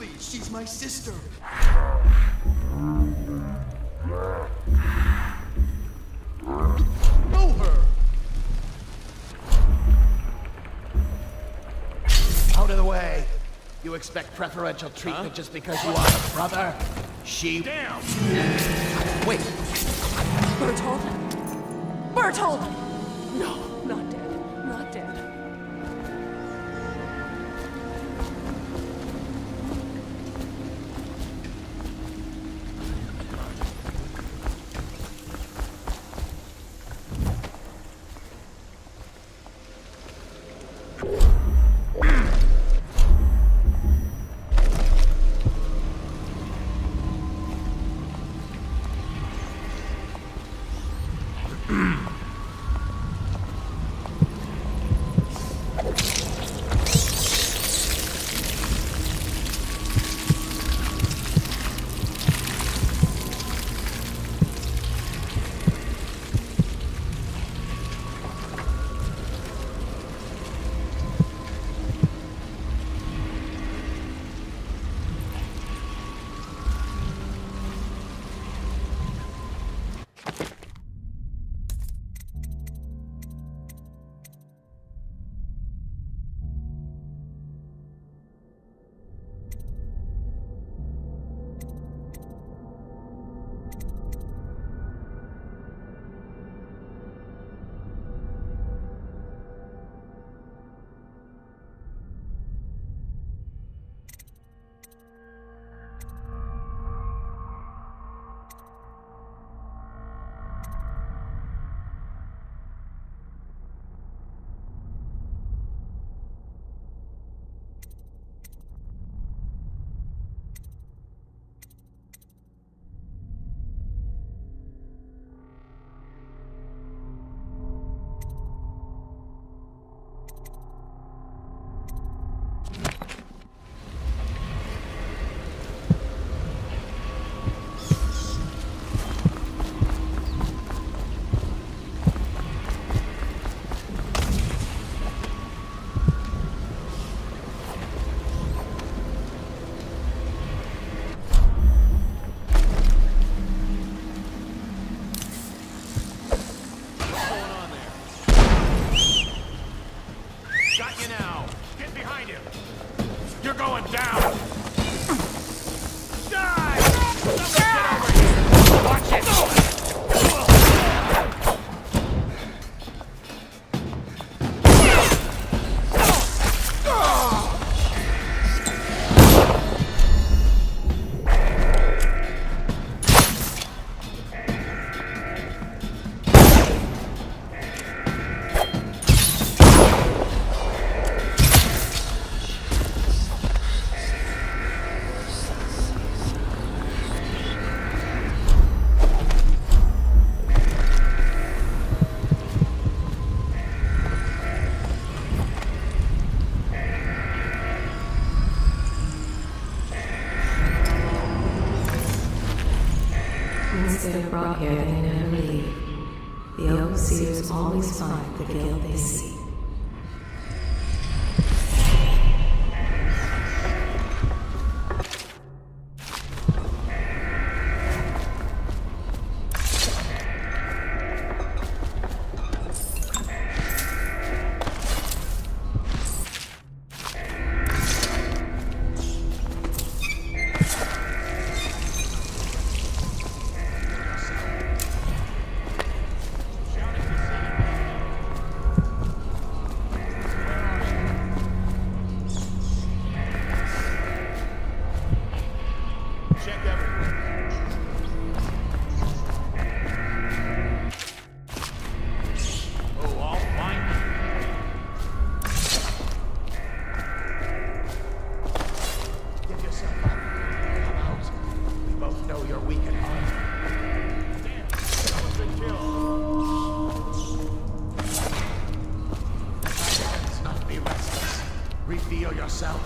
Please, she's my sister. Know her. Out of the way. You expect preferential treatment just because you are a brother? She... Damn! Wait. Bertold? Bertold! No, not dead. Not dead. Once they're brought here, they never leave. The overseers always find the guild they see. Reveal yourself.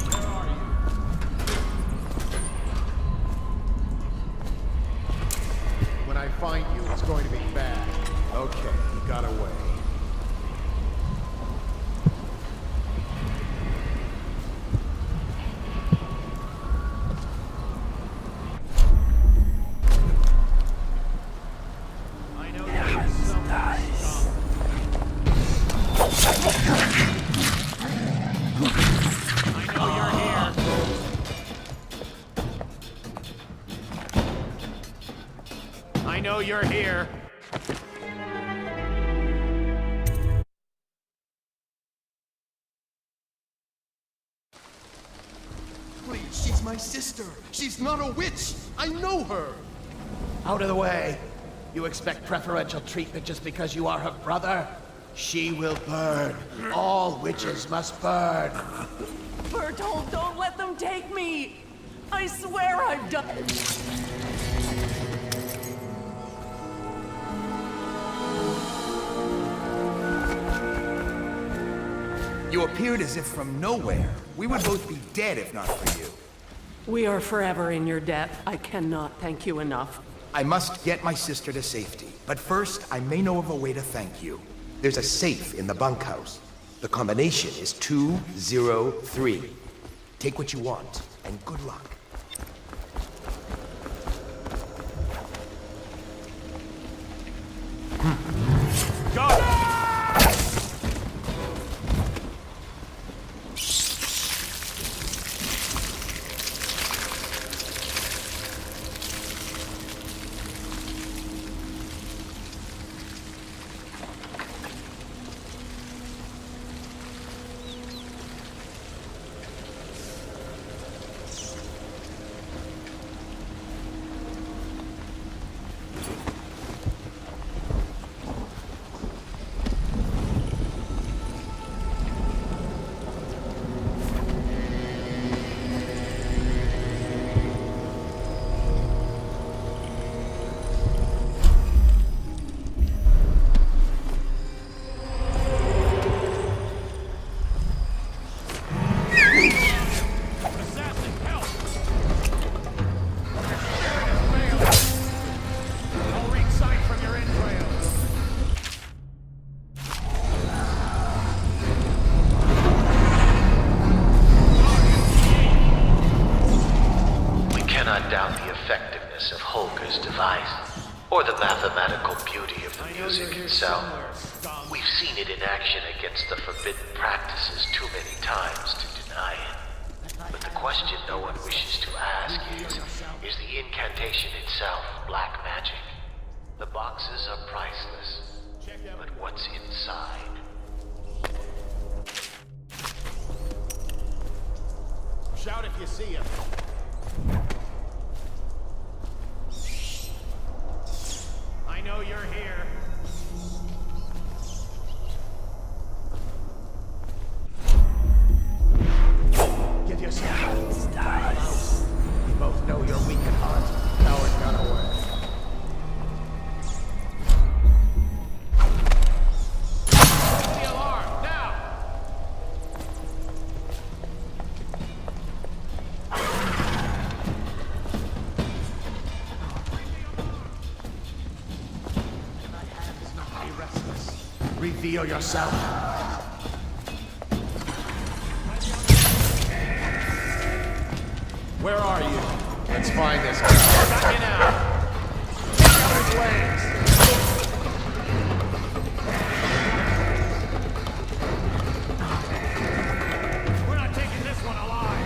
Where are you? When I find you, it's going to be bad. Okay, you got away. you're here. Please, she's my sister. She's not a witch. I know her. Out of the way. You expect preferential treatment just because you are her brother? She will burn. All witches must burn. Bertold, don't let them take me! I swear I've done... You appeared as if from nowhere. We would both be dead if not for you. We are forever in your debt. I cannot thank you enough. I must get my sister to safety, but first I may know of a way to thank you. There's a safe in the bunkhouse. The combination is 203. Take what you want, and good luck. Doubt the effectiveness of Holger's device, or the mathematical beauty of the music itself. We've seen it in action against the forbidden practices too many times to deny it. But the question no one wishes to ask is the incantation itself black magic? The boxes are priceless, but what's inside? Shout if you see him. I know you're here. Give yourself dice. We both know you're weak at heart. Coward got away. The alarm, now! Reveal yourself. Where are you? Let's find this guy. Got you now. Take out his legs. We're not taking this one alive.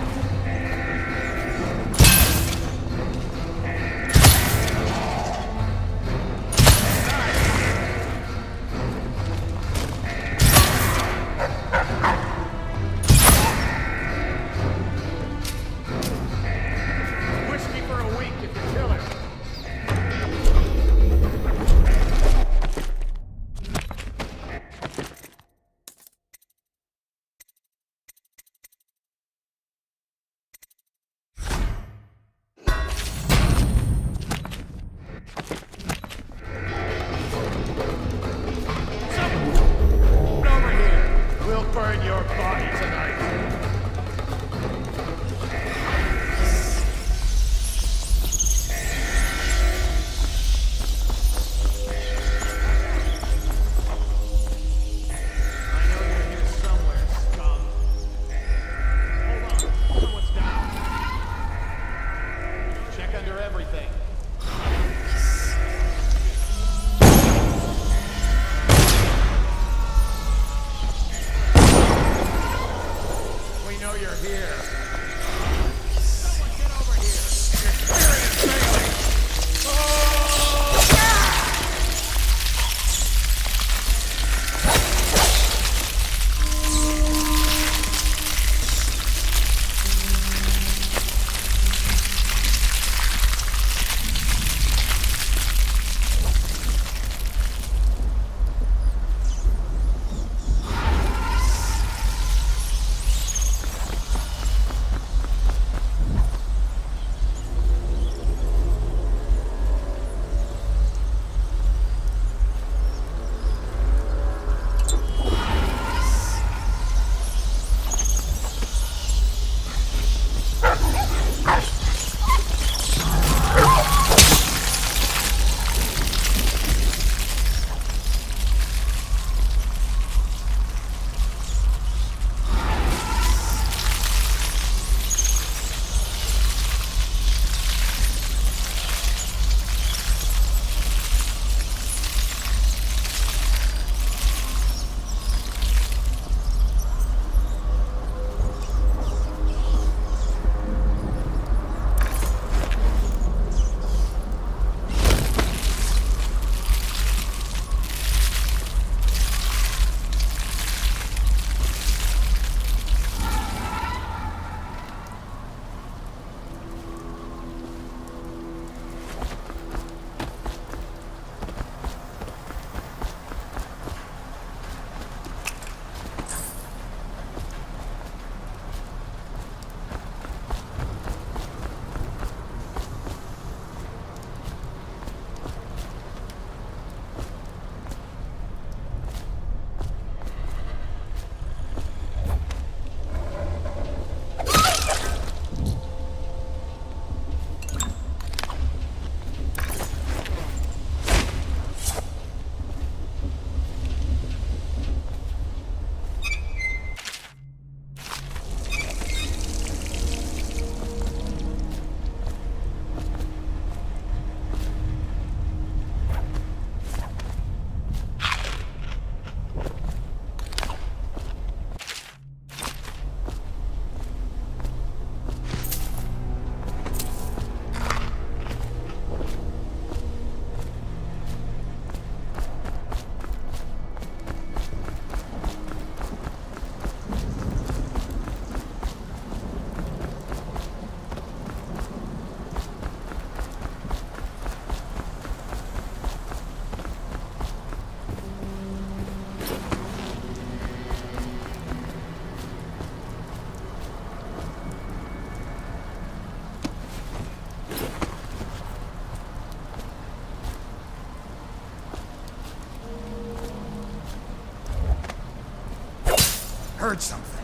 Whiskey for a week if you kill her. Someone over here. We'll burn your body tonight. I know you're here somewhere, scum. Hold on. Someone's down. Check under everything. We know you're here. Someone get over here. Your spirit is failing. Oh! heard something.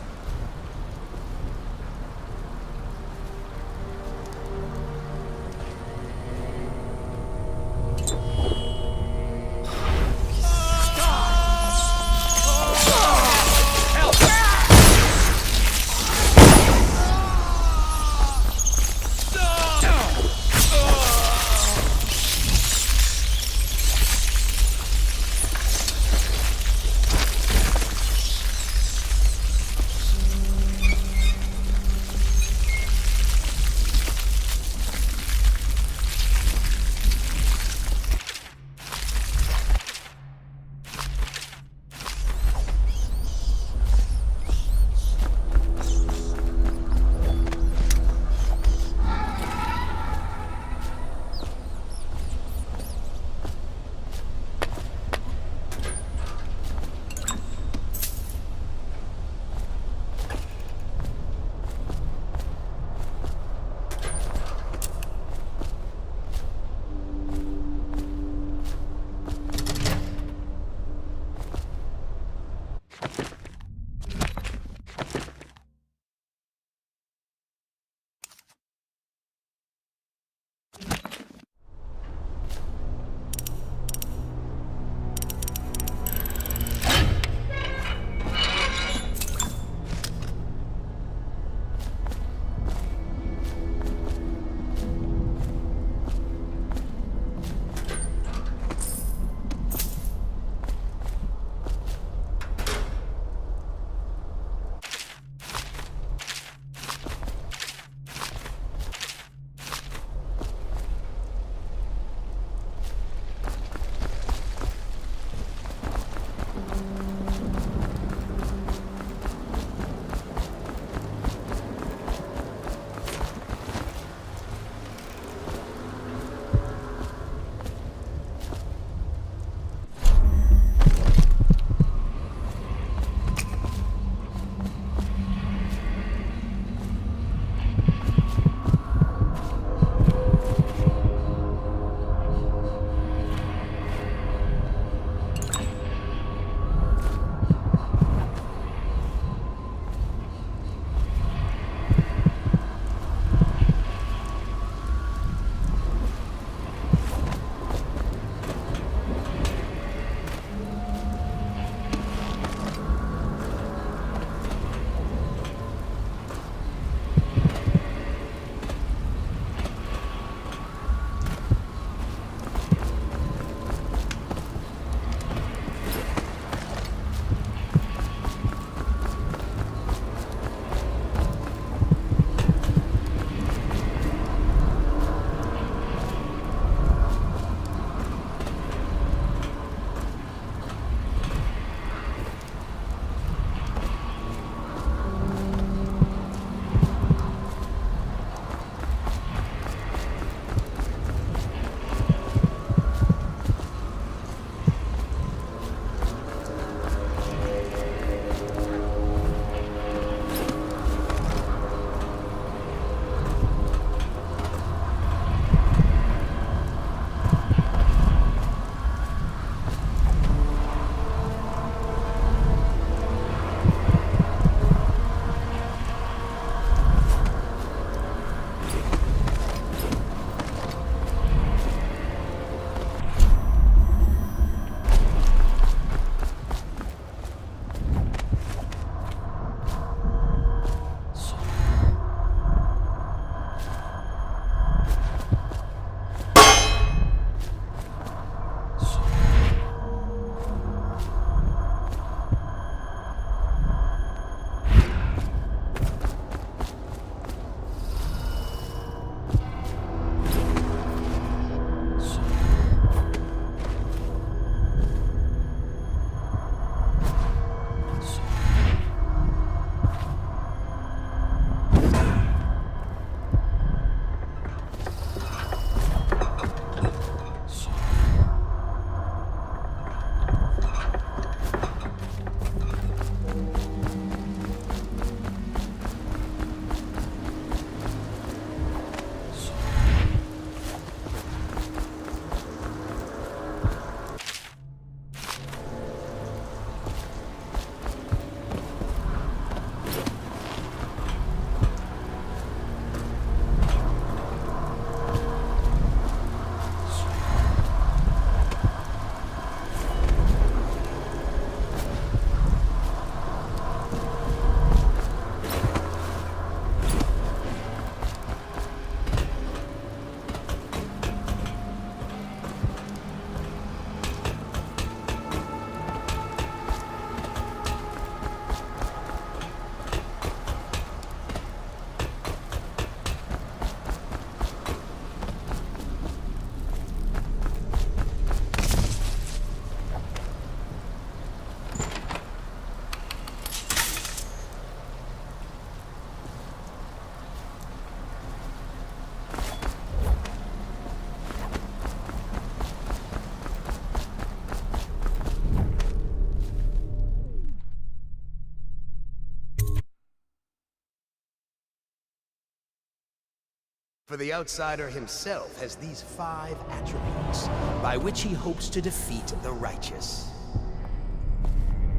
For the outsider himself has these 5 attributes by which he hopes to defeat the righteous.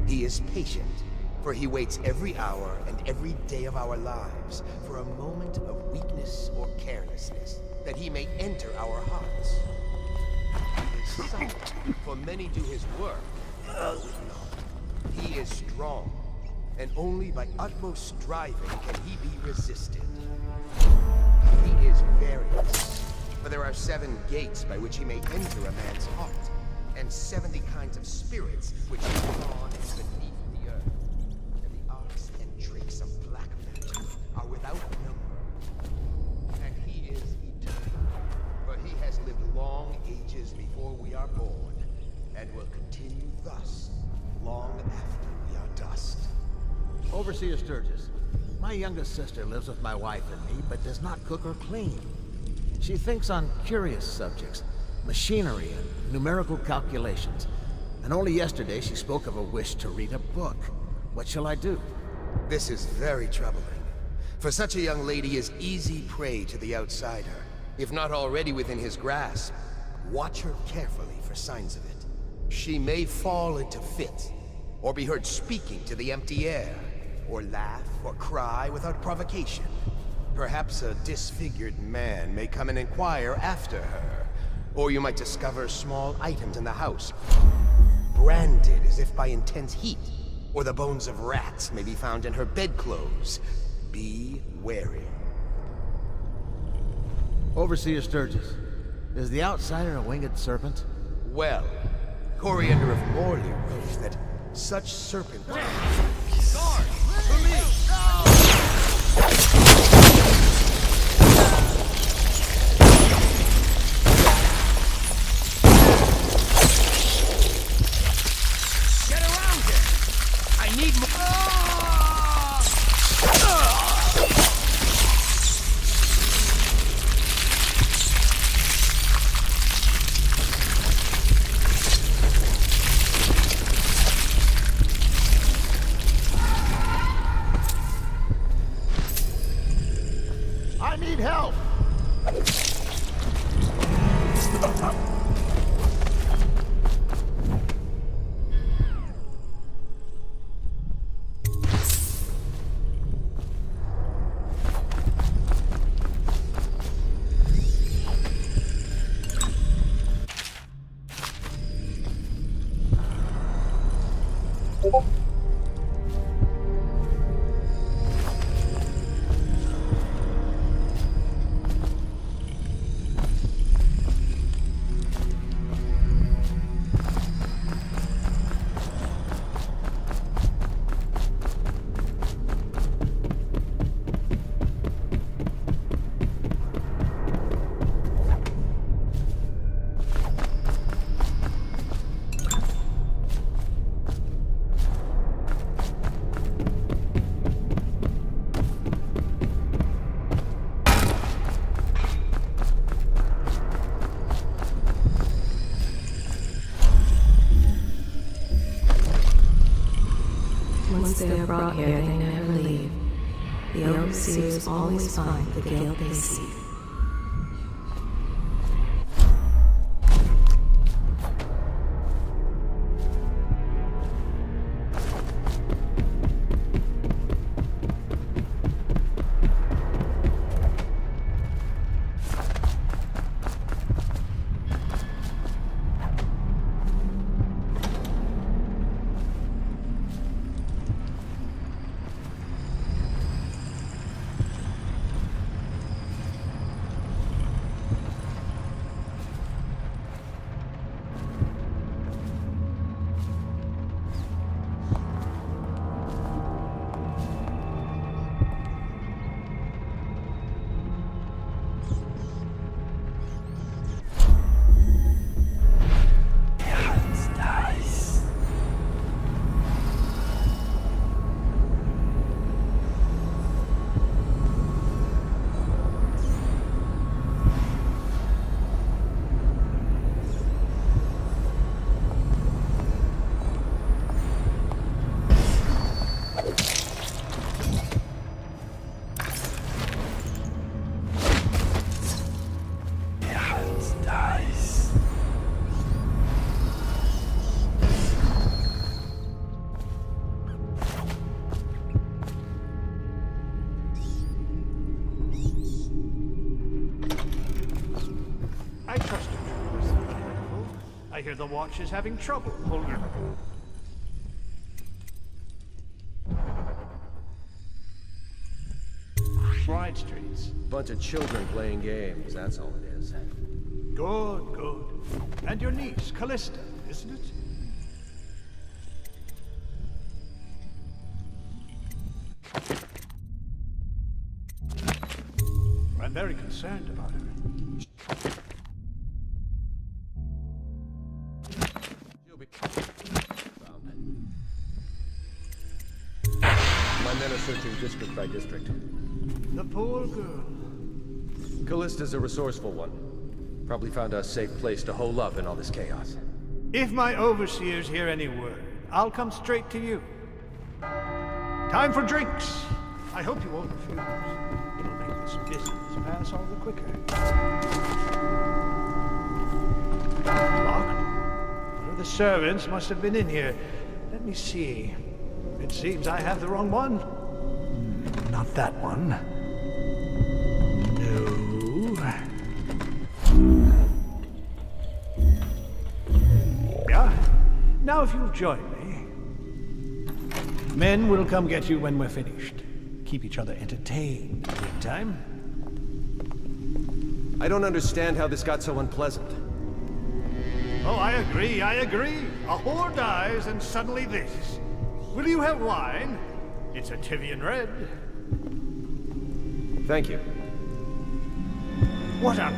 He is patient, for he waits every hour and every day of our lives for a moment of weakness or carelessness, that he may enter our hearts. He is silent, for many do his work. He is strong, and only by utmost striving can he be resisted. He is various, for there are 7 gates by which he may enter a man's heart, and 70 kinds of spirits which he drawn beneath the earth. And the arts and tricks of black magic are without number. And he is eternal, for he has lived long ages before we are born, and will continue thus long after we are dust. Overseer Sturgis, my youngest sister lives with my wife and me, but does not cook or clean. She thinks on curious subjects, machinery and numerical calculations. And only yesterday she spoke of a wish to read a book. What shall I do? This is very troubling, for such a young lady is easy prey to the outsider. If not already within his grasp, watch her carefully for signs of it. She may fall into fits, or be heard speaking to the empty air, or laugh or cry without provocation. Perhaps a disfigured man may come and inquire after her, or you might discover small items in the house, branded as if by intense heat, or the bones of rats may be found in her bedclothes. Be wary. Overseer Sturgis, is the outsider a winged serpent? Well, Coriander of Morley wrote that such serpent... I need help! Once they are brought here, they never leave. The overseers always find the guilt they seek. I hear the watch is having trouble holding. Wide streets. Bunch of children playing games, that's all it is. Good, good. And your niece, Callista, isn't it? I'm very concerned about her. She'll be found. My men are searching district by district. The poor girl. Callista's a resourceful one. Probably found a safe place to hole up in all this chaos. If my overseers hear any word, I'll come straight to you. Time for drinks. I hope you won't refuse. It'll make this business pass all the quicker. Locked? One of the servants must have been in here. Let me see. It seems I have the wrong one. Not that one. No. Yeah? Now if you'll join me. Men will come get you when we're finished. Keep each other entertained. Good time? I don't understand how this got so unpleasant. Oh, I agree, I agree. A whore dies and suddenly this. Will you have wine? It's a Tivian red. Thank you. What up?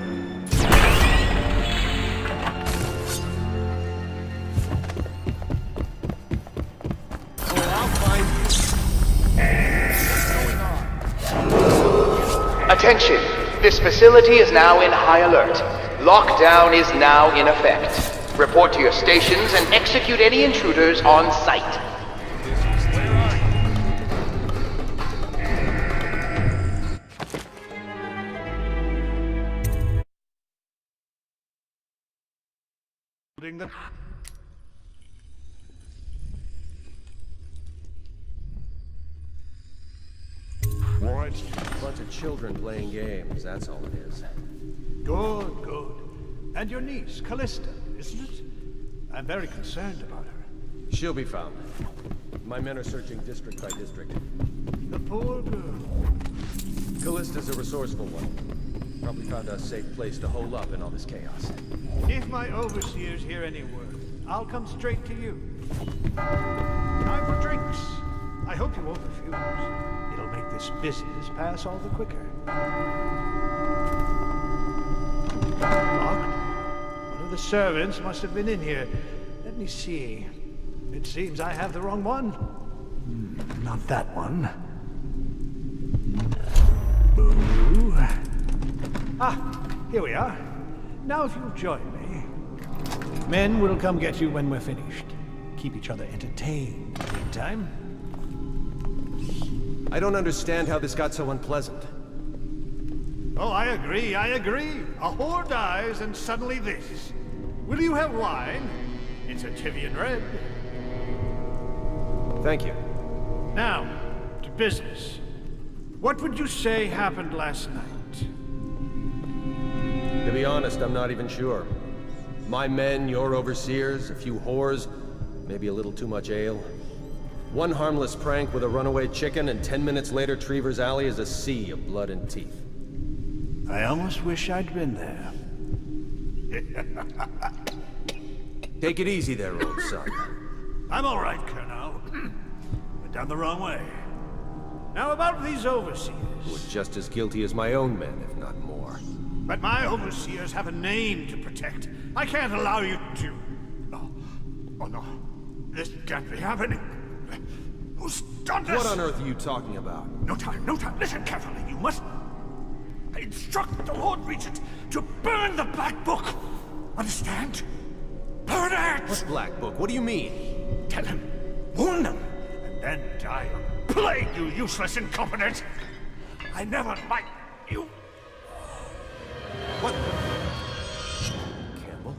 Attention! This facility is now in high alert. Lockdown is now in effect. Report to your stations and execute any intruders on sight. The Wide streets. Bunch of children playing games, that's all it is. Good, good. And your niece, Callista, isn't it? I'm very concerned about her. She'll be found. My men are searching district by district. The poor girl. Callista's a resourceful one. Probably found a safe place to hole up in all this chaos. If my overseers hear any word, I'll come straight to you. Time for drinks. I hope you won't refuse. It'll make this business pass all the quicker. Locked? One of the servants must have been in here. Let me see. It seems I have the wrong one. Not that one. Boo. Ah, here we are. Now if you'll join me. Men will come get you when we're finished. Keep each other entertained. Meantime. I don't understand how this got so unpleasant. Oh, I agree, I agree. A whore dies and suddenly this. Will you have wine? It's a Tivian red. Thank you. Now, to business. What would you say happened last night? To be honest, I'm not even sure. My men, your overseers, a few whores, maybe a little too much ale. One harmless prank with a runaway chicken, and 10 minutes later, Trevor's Alley is a sea of blood and teeth. I almost wish I'd been there. Take it easy there, old son. I'm all right, Colonel. Went down the wrong way. Now about these overseers. Who are just as guilty as my own men, if not more. But my overseers have a name to protect. I can't allow you to... Oh no. This can't be happening. Who's done this? What on earth are you talking about? No time, no time. Listen carefully. You must... I instruct the Lord Regent to burn the Black Book. Understand? Burn it! What Black Book? What do you mean? Tell him. Warn them. And then die. Plague you, useless incompetent! I never liked you. What? Campbell?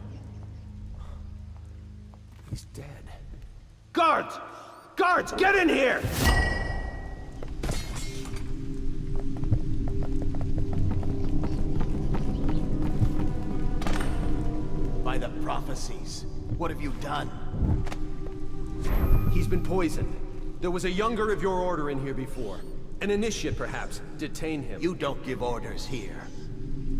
He's dead. Guards! Guards, get in here! By the prophecies. What have you done? He's been poisoned. There was a younger of your order in here before. An initiate, perhaps. Detain him. You don't give orders here.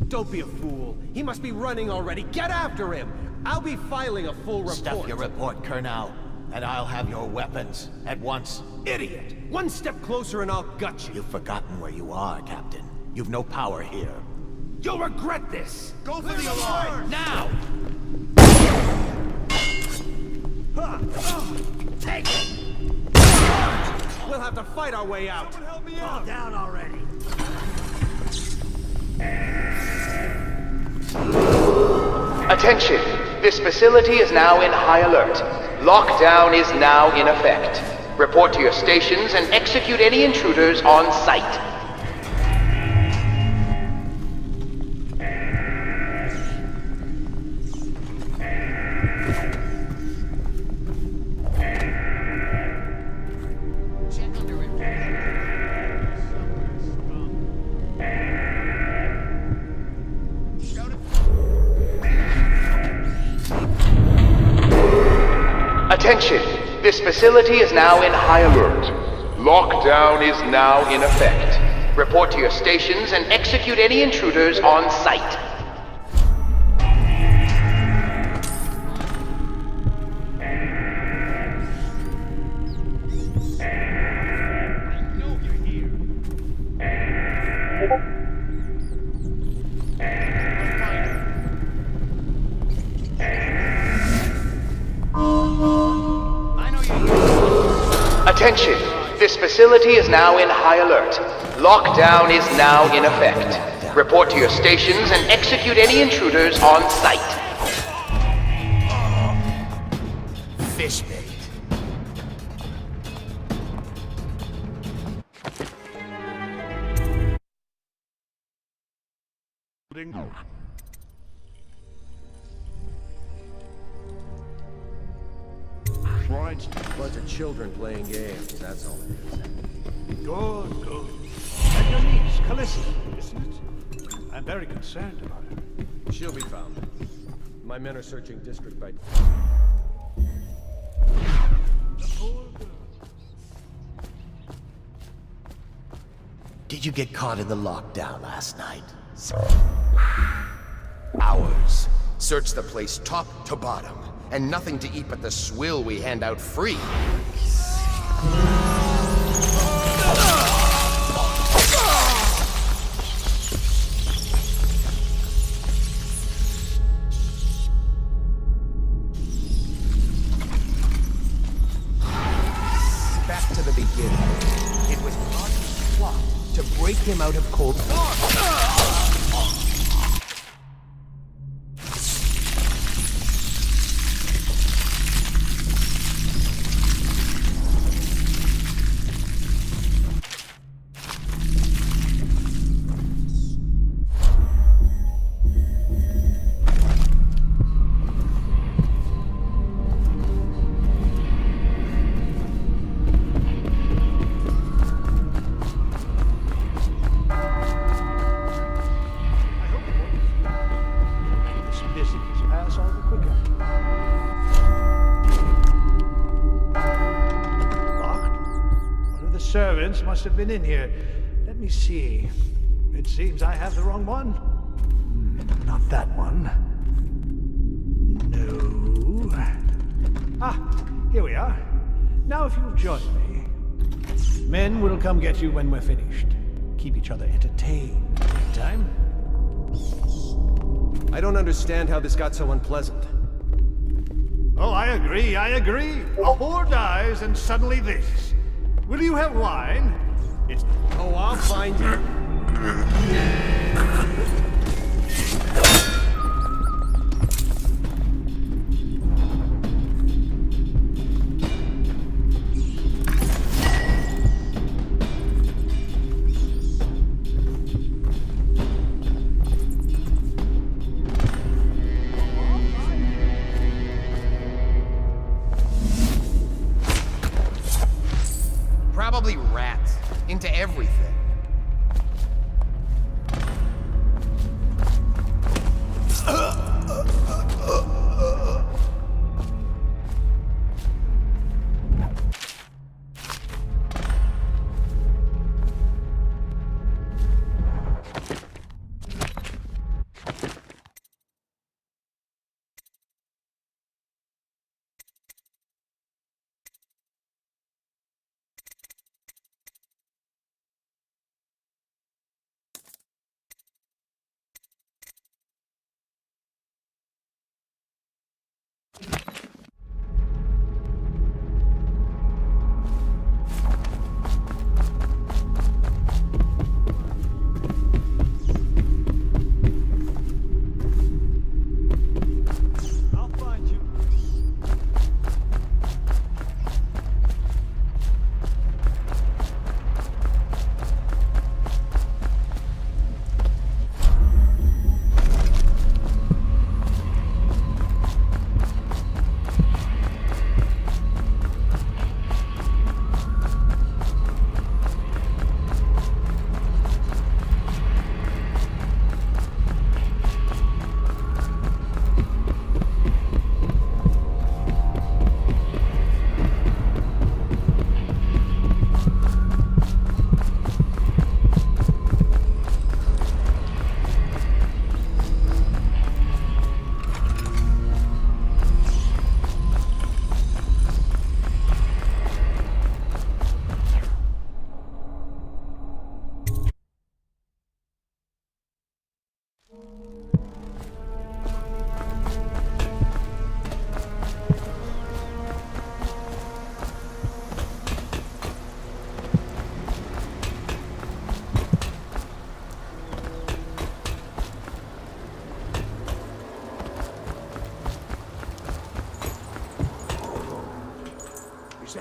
Don't be a fool. He must be running already. Get after him! I'll be filing a full report. Stuff your report, Colonel, and I'll have your weapons at once. Idiot! One step closer and I'll gut you. You've forgotten where you are, Captain. You've no power here. You'll regret this! Go for the alarm! Now! Take it! We'll have to fight our way out. Fall down already. Attention! This facility is now in high alert. Lockdown is now in effect. Report to your stations and execute any intruders on sight. Attention! This facility is now in high alert. Lockdown is now in effect. Report to your stations and execute any intruders on sight. Attention! This facility is now in high alert. Lockdown is now in effect. Report to your stations and execute any intruders on sight. Fish bait. Bunch of children playing games, that's all it is. Good, good. And your niece, Calissa, isn't it? I'm very concerned about her. She'll be found. My men are searching district by... The poor girl. Did you get caught in the lockdown last night? Hours. Search the place top to bottom. And nothing to eat but the swill we hand out free. Back to the beginning. It was God's plot to break him out of cold water. Servants must have been in here. Let me see. It seems I have the wrong one. Not that one. No. Ah, here we are. Now if you'll join me. Men will come get you when we're finished. Keep each other entertained. Time? I don't understand how this got so unpleasant. Oh, I agree, I agree. A whore dies and suddenly this. Will you have wine? It's... Oh, I'll find you. Probably rats. Into everything.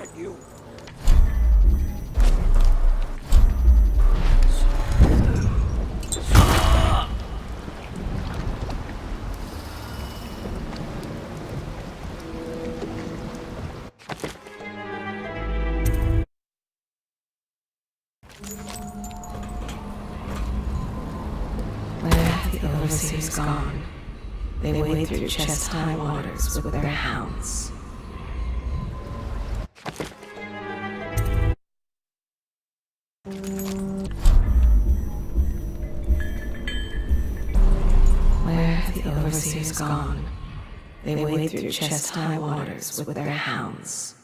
like you. Where have the overseers gone? They wade through chest-high waters with their hounds. Where have the overseers gone? They wade through chest-high waters with their hounds.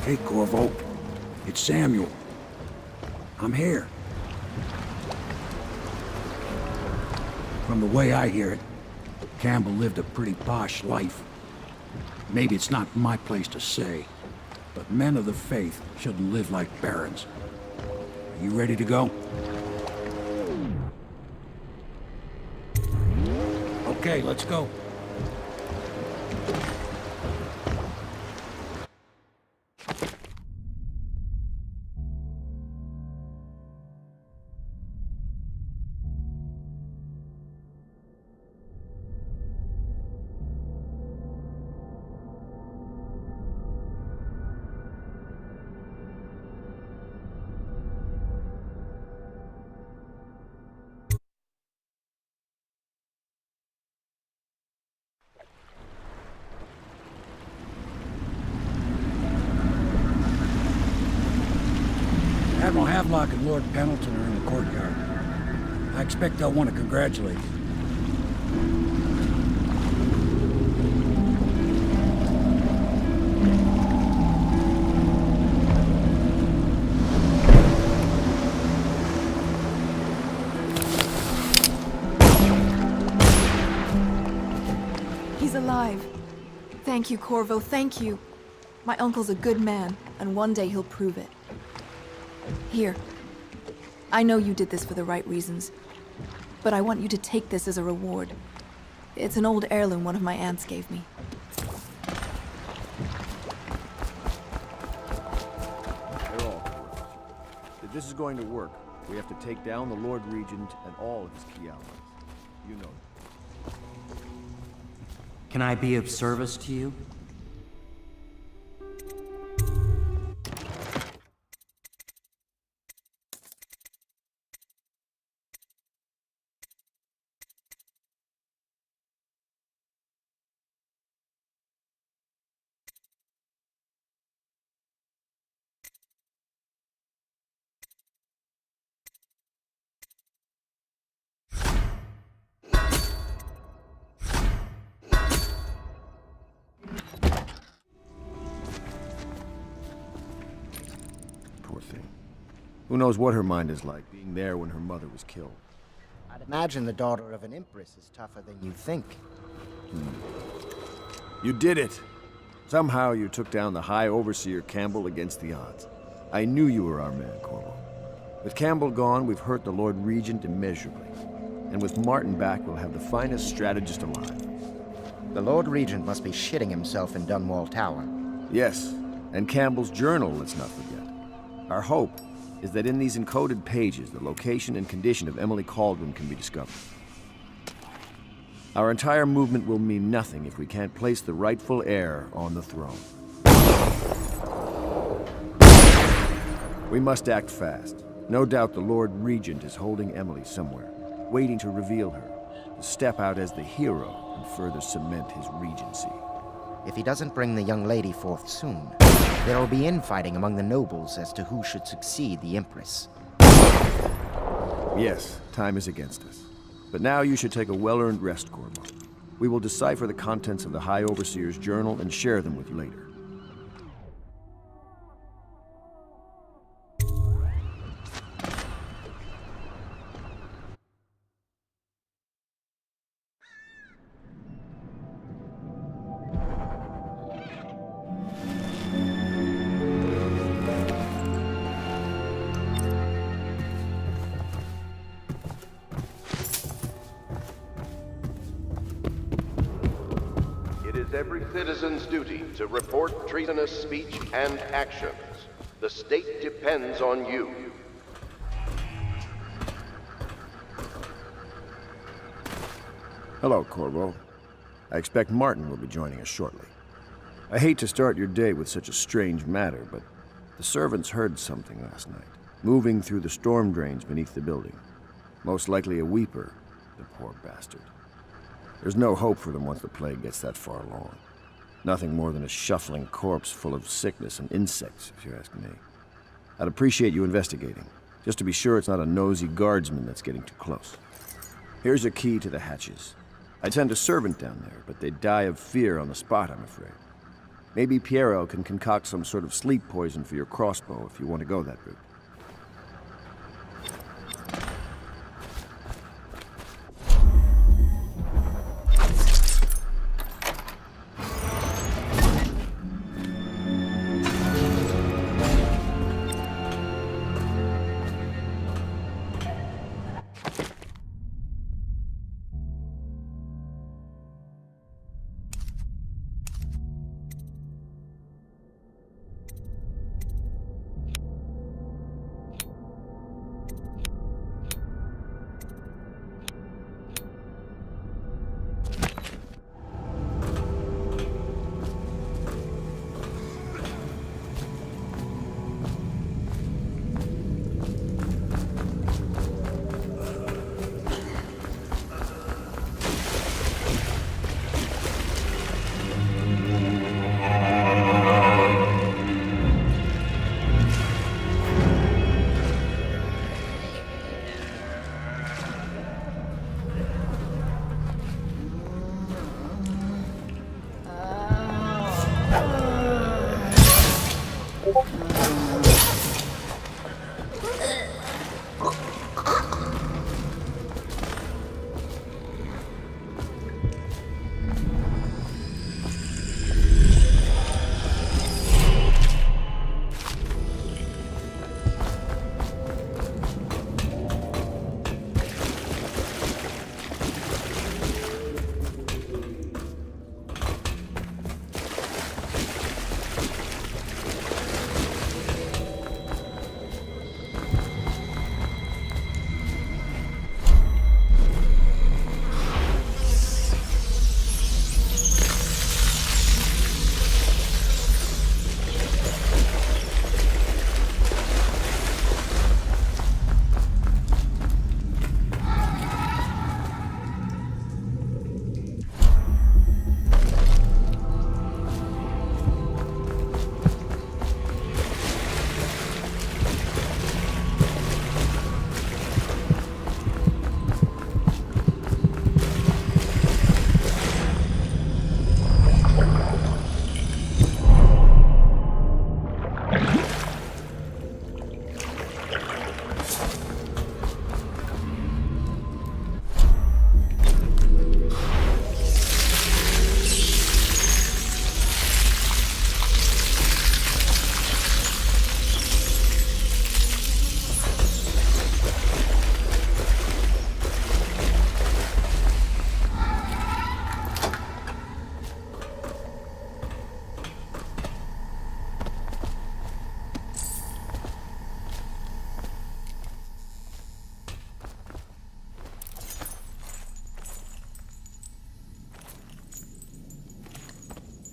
Hey, Corvo. It's Samuel. I'm here. From the way I hear it, Campbell lived a pretty posh life. Maybe it's not my place to say, but men of the faith shouldn't live like barons. Are you ready to go? Okay, let's go. Admiral Havelock and Lord Pendleton are in the courtyard. I expect they'll want to congratulate you. He's alive. Thank you, Corvo, thank you. My uncle's a good man, and one day he'll prove it. Here. I know you did this for the right reasons, but I want you to take this as a reward. It's an old heirloom one of my aunts gave me. They're all correct. If this is going to work, we have to take down the Lord Regent and all of his key allies. You know that. Can I be of service to you? Poor thing. Who knows what her mind is like, being there when her mother was killed. I'd imagine the daughter of an empress is tougher than you think. You did it! Somehow you took down the High Overseer Campbell against the odds. I knew you were our man, Corvo. With Campbell gone, we've hurt the Lord Regent immeasurably. And with Martin back, we'll have the finest strategist alive. The Lord Regent must be shitting himself in Dunwall Tower. Yes, and Campbell's journal, let's not forget. Our hope is that in these encoded pages, the location and condition of Emily Caldwin can be discovered. Our entire movement will mean nothing if we can't place the rightful heir on the throne. We must act fast. No doubt the Lord Regent is holding Emily somewhere, waiting to reveal her, to step out as the hero and further cement his regency. If he doesn't bring the young lady forth soon, there will be infighting among the nobles as to who should succeed the Empress. Yes, time is against us. But now you should take a well-earned rest, Corvo. We will decipher the contents of the High Overseer's journal and share them with you later. Every citizen's duty to report treasonous speech and actions. The state depends on you. Hello, Corvo. I expect Martin will be joining us shortly. I hate to start your day with such a strange matter, but the servants heard something last night, moving through the storm drains beneath the building. Most likely a weeper, the poor bastard. There's no hope for them once the plague gets that far along. Nothing more than a shuffling corpse full of sickness and insects, if you ask me. I'd appreciate you investigating, just to be sure it's not a nosy guardsman that's getting too close. Here's a key to the hatches. I'd send a servant down there, but they'd die of fear on the spot, I'm afraid. Maybe Piero can concoct some sort of sleep poison for your crossbow if you want to go that route.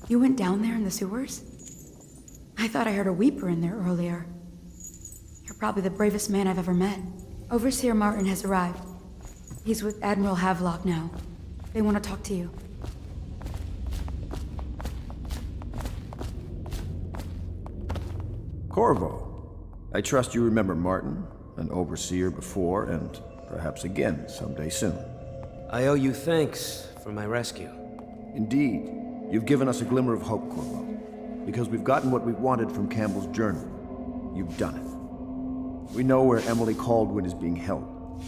You went down there in the sewers? I thought I heard a weeper in there earlier. You're probably the bravest man I've ever met. Overseer Martin has arrived. He's with Admiral Havelock now. They want to talk to you. Corvo, I trust you remember Martin, an overseer before, and perhaps again someday soon. I owe you thanks for my rescue. Indeed. You've given us a glimmer of hope, Corvo. Because we've gotten what we wanted from Campbell's journal. You've done it. We know where Emily Caldwin is being held.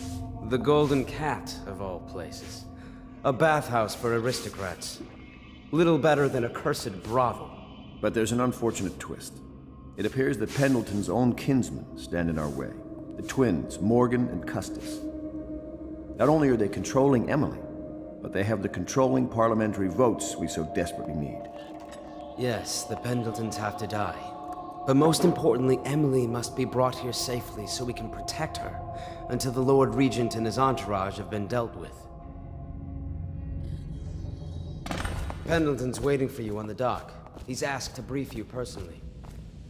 The Golden Cat, of all places. A bathhouse for aristocrats. Little better than a cursed brothel. But there's an unfortunate twist. It appears that Pendleton's own kinsmen stand in our way. The twins, Morgan and Custis. Not only are they controlling Emily, but they have the controlling parliamentary votes we so desperately need. Yes, the Pendletons have to die. But most importantly, Emily must be brought here safely so we can protect her until the Lord Regent and his entourage have been dealt with. Pendleton's waiting for you on the dock. He's asked to brief you personally.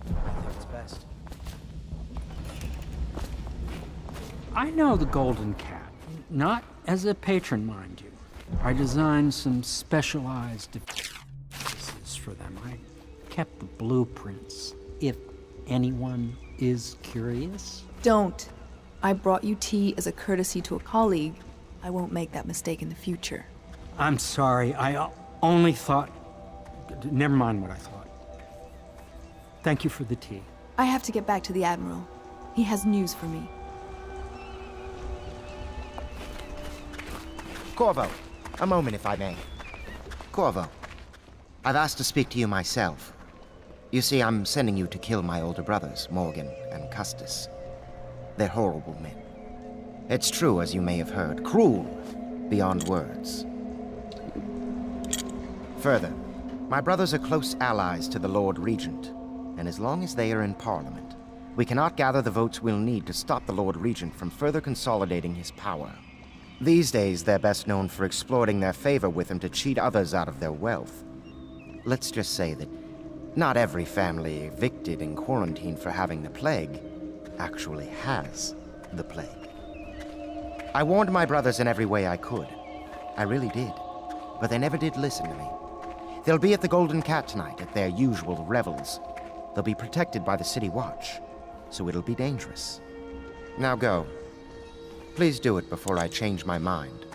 I think it's best. I know the Golden Cat. Not as a patron, mind you. I designed some specialized devices for them. I kept the blueprints, if anyone is curious. Don't. I brought you tea as a courtesy to a colleague. I won't make that mistake in the future. I'm sorry, I only thought... Never mind what I thought. Thank you for the tea. I have to get back to the Admiral. He has news for me. Corvo, a moment if I may. Corvo, I've asked to speak to you myself. You see, I'm sending you to kill my older brothers, Morgan and Custis. They're horrible men. It's true, as you may have heard, cruel beyond words. Further, my brothers are close allies to the Lord Regent, and as long as they are in Parliament, we cannot gather the votes we'll need to stop the Lord Regent from further consolidating his power. These days, they're best known for exploiting their favor with him to cheat others out of their wealth. Let's just say that not every family evicted and quarantined for having the plague actually has the plague. I warned my brothers in every way I could. I really did. But they never did listen to me. They'll be at the Golden Cat tonight at their usual revels. They'll be protected by the City Watch, so it'll be dangerous. Now go. Please do it before I change my mind.